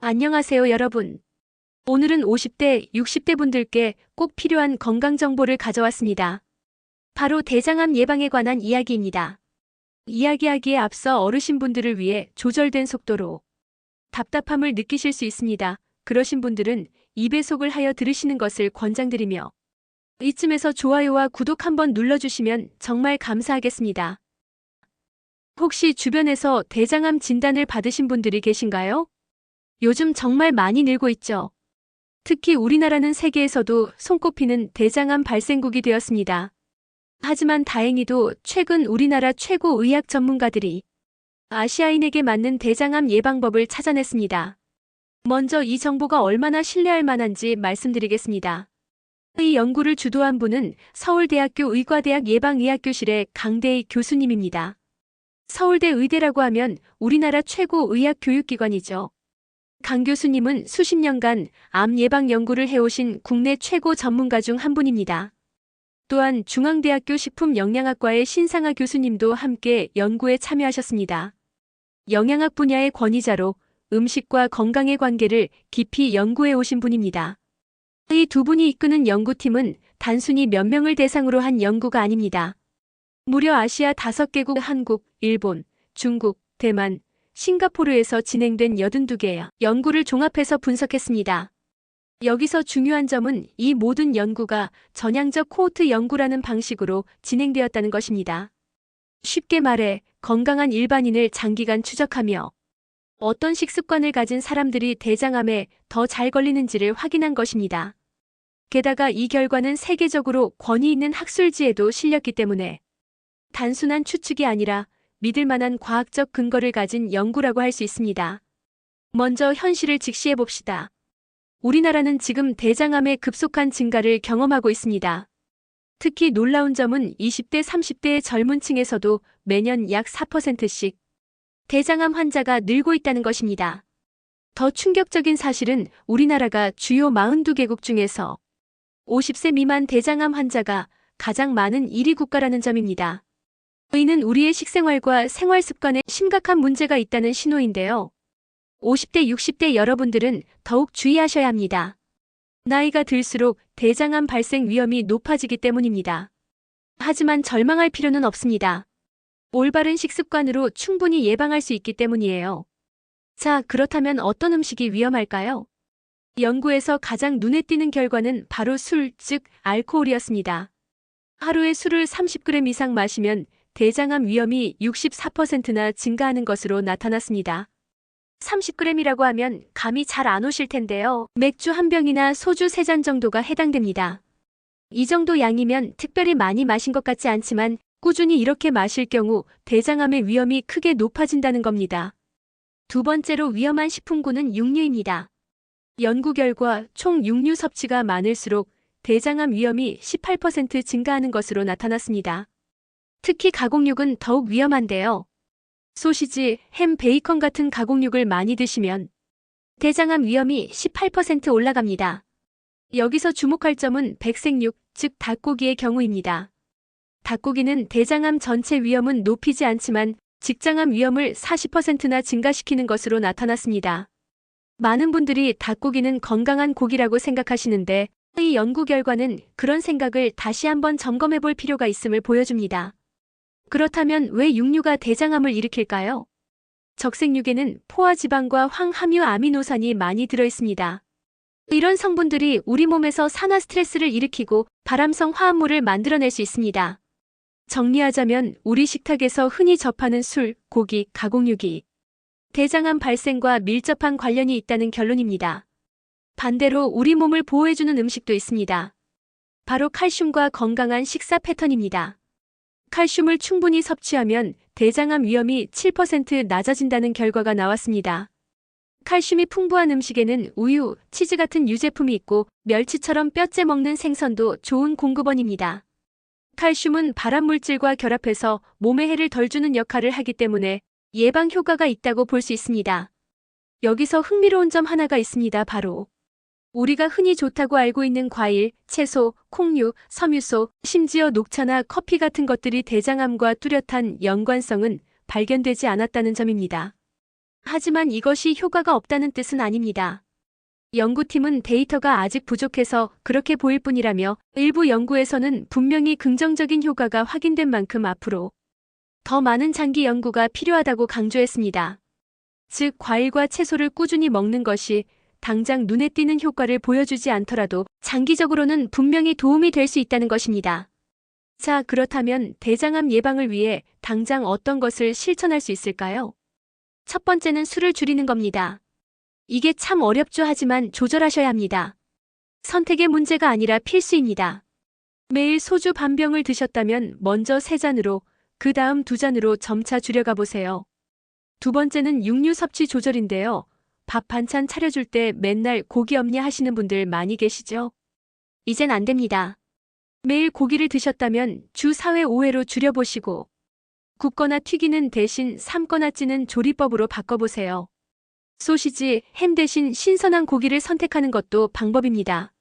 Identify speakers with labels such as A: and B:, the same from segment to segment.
A: 안녕하세요, 여러분. 오늘은 50대, 60대 분들께 꼭 필요한 건강 정보를 가져왔습니다. 바로 대장암 예방에 관한 이야기입니다. 이야기하기에 앞서 어르신분들을 위해 조절된 속도로 답답함을 느끼실 수 있습니다. 그러신 분들은 2배속을 하여 들으시는 것을 권장드리며 이쯤에서 좋아요와 구독 한번 눌러주시면 정말 감사하겠습니다. 혹시 주변에서 대장암 진단을 받으신 분들이 계신가요? 요즘 정말 많이 늘고 있죠. 특히 우리나라는 세계에서도 손꼽히는 대장암 발생국이 되었습니다. 하지만 다행히도 최근 우리나라 최고 의학 전문가들이 아시아인에게 맞는 대장암 예방법을 찾아냈습니다. 먼저 이 정보가 얼마나 신뢰할 만한지 말씀드리겠습니다. 이 연구를 주도한 분은 서울대학교 의과대학 예방의학교실의 강대희 교수님입니다. 서울대 의대라고 하면 우리나라 최고 의학 교육기관이죠. 강 교수님은 수십 년간 암 예방 연구를 해오신 국내 최고 전문가 중 한 분입니다. 또한 중앙대학교 식품영양학과의 신상아 교수님도 함께 연구에 참여하셨습니다. 영양학 분야의 권위자로 음식과 건강의 관계를 깊이 연구해 오신 분입니다. 이 두 분이 이끄는 연구팀은 단순히 몇 명을 대상으로 한 연구가 아닙니다. 무려 아시아 5개국 한국, 일본, 중국, 대만, 싱가포르에서 진행된 82개의 연구를 종합해서 분석했습니다. 여기서 중요한 점은 이 모든 연구가 전향적 코호트 연구라는 방식으로 진행되었다는 것입니다. 쉽게 말해 건강한 일반인을 장기간 추적하며 어떤 식습관을 가진 사람들이 대장암에 더 잘 걸리는지를 확인한 것입니다. 게다가 이 결과는 세계적으로 권위 있는 학술지에도 실렸기 때문에 단순한 추측이 아니라 믿을 만한 과학적 근거를 가진 연구라고 할 수 있습니다. 먼저 현실을 직시해 봅시다. 우리나라는 지금 대장암의 급속한 증가를 경험하고 있습니다. 특히 놀라운 점은 20대, 30대의 젊은 층에서도 매년 약 4%씩 대장암 환자가 늘고 있다는 것입니다. 더 충격적인 사실은 우리나라가 주요 42개국 중에서 50세 미만 대장암 환자가 가장 많은 1위 국가라는 점입니다. 이는 우리의 식생활과 생활 습관에 심각한 문제가 있다는 신호인데요. 50대, 60대 여러분들은 더욱 주의하셔야 합니다. 나이가 들수록 대장암 발생 위험이 높아지기 때문입니다. 하지만 절망할 필요는 없습니다. 올바른 식습관으로 충분히 예방할 수 있기 때문이에요. 자, 그렇다면 어떤 음식이 위험할까요? 연구에서 가장 눈에 띄는 결과는 바로 술, 즉 알코올이었습니다. 하루에 술을 30g 이상 마시면 대장암 위험이 64%나 증가하는 것으로 나타났습니다. 30g이라고 하면 감이 잘 안 오실 텐데요. 맥주 한 병이나 소주 3잔 정도가 해당됩니다. 이 정도 양이면 특별히 많이 마신 것 같지 않지만 꾸준히 이렇게 마실 경우 대장암의 위험이 크게 높아진다는 겁니다. 두 번째로 위험한 식품군은 육류입니다. 연구 결과 총 육류 섭취가 많을수록 대장암 위험이 18% 증가하는 것으로 나타났습니다. 특히 가공육은 더욱 위험한데요. 소시지, 햄, 베이컨 같은 가공육을 많이 드시면 대장암 위험이 18% 올라갑니다. 여기서 주목할 점은 백색육, 즉 닭고기의 경우입니다. 닭고기는 대장암 전체 위험은 높이지 않지만 직장암 위험을 40%나 증가시키는 것으로 나타났습니다. 많은 분들이 닭고기는 건강한 고기라고 생각하시는데 이 연구 결과는 그런 생각을 다시 한번 점검해 볼 필요가 있음을 보여줍니다. 그렇다면 왜 육류가 대장암을 일으킬까요? 적색육에는 포화지방과 황함유 아미노산이 많이 들어있습니다. 이런 성분들이 우리 몸에서 산화 스트레스를 일으키고 발암성 화합물을 만들어낼 수 있습니다. 정리하자면 우리 식탁에서 흔히 접하는 술, 고기, 가공육이 대장암 발생과 밀접한 관련이 있다는 결론입니다. 반대로 우리 몸을 보호해주는 음식도 있습니다. 바로 칼슘과 건강한 식사 패턴입니다. 칼슘을 충분히 섭취하면 대장암 위험이 7% 낮아진다는 결과가 나왔습니다. 칼슘이 풍부한 음식에는 우유, 치즈 같은 유제품이 있고 멸치처럼 뼈째 먹는 생선도 좋은 공급원입니다. 칼슘은 발암물질과 결합해서 몸에 해를 덜 주는 역할을 하기 때문에 예방 효과가 있다고 볼 수 있습니다. 여기서 흥미로운 점 하나가 있습니다. 바로 우리가 흔히 좋다고 알고 있는 과일, 채소, 콩류, 섬유소, 심지어 녹차나 커피 같은 것들이 대장암과 뚜렷한 연관성은 발견되지 않았다는 점입니다. 하지만 이것이 효과가 없다는 뜻은 아닙니다. 연구팀은 데이터가 아직 부족해서 그렇게 보일 뿐이라며 일부 연구에서는 분명히 긍정적인 효과가 확인된 만큼 앞으로 더 많은 장기 연구가 필요하다고 강조했습니다. 즉, 과일과 채소를 꾸준히 먹는 것이 당장 눈에 띄는 효과를 보여주지 않더라도 장기적으로는 분명히 도움이 될 수 있다는 것입니다. 자, 그렇다면 대장암 예방을 위해 당장 어떤 것을 실천할 수 있을까요? 첫 번째는 술을 줄이는 겁니다. 이게 참 어렵죠. 하지만 조절하셔야 합니다. 선택의 문제가 아니라 필수입니다. 매일 소주 반 병을 드셨다면 먼저 3잔으로, 그 다음 2잔으로 점차 줄여가 보세요. 두 번째는 육류 섭취 조절인데요. 밥 반찬 차려줄 때 맨날 고기 없냐 하시는 분들 많이 계시죠? 이젠 안 됩니다. 매일 고기를 드셨다면 주 4회 5회로 줄여보시고 굽거나 튀기는 대신 삶거나 찌는 조리법으로 바꿔보세요. 소시지, 햄 대신 신선한 고기를 선택하는 것도 방법입니다.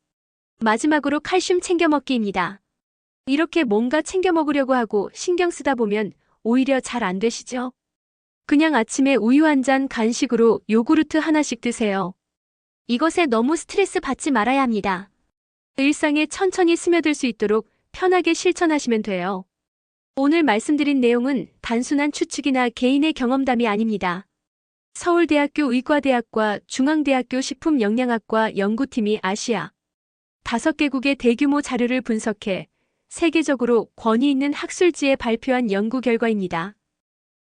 A: 마지막으로 칼슘 챙겨 먹기입니다. 이렇게 뭔가 챙겨 먹으려고 하고 신경 쓰다 보면 오히려 잘 안 되시죠? 그냥 아침에 우유 한 잔 간식으로 요구르트 하나씩 드세요. 이것에 너무 스트레스 받지 말아야 합니다. 일상에 천천히 스며들 수 있도록 편하게 실천하시면 돼요. 오늘 말씀드린 내용은 단순한 추측이나 개인의 경험담이 아닙니다. 서울대학교 의과대학과 중앙대학교 식품영양학과 연구팀이 아시아 5개국의 대규모 자료를 분석해 세계적으로 권위 있는 학술지에 발표한 연구 결과입니다.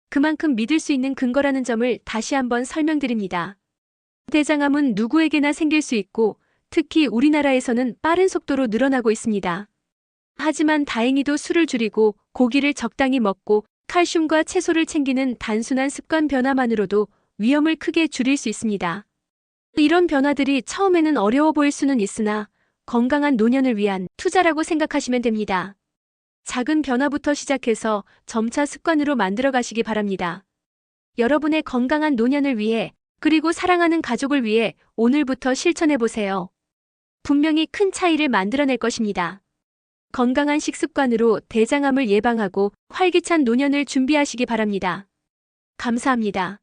A: 그만큼 믿을 수 있는 근거라는 점을 다시 한번 설명드립니다. 대장암은 누구에게나 생길 수 있고 특히 우리나라에서는 빠른 속도로 늘어나고 있습니다. 하지만 다행히도 술을 줄이고 고기를 적당히 먹고 칼슘과 채소를 챙기는 단순한 습관 변화만으로도 위험을 크게 줄일 수 있습니다. 이런 변화들이 처음에는 어려워 보일 수는 있으나 건강한 노년을 위한 투자라고 생각하시면 됩니다. 작은 변화부터 시작해서 점차 습관으로 만들어 가시기 바랍니다. 여러분의 건강한 노년을 위해 그리고 사랑하는 가족을 위해 오늘부터 실천해 보세요. 분명히 큰 차이를 만들어낼 것입니다. 건강한 식습관으로 대장암을 예방하고 활기찬 노년을 준비하시기 바랍니다. 감사합니다.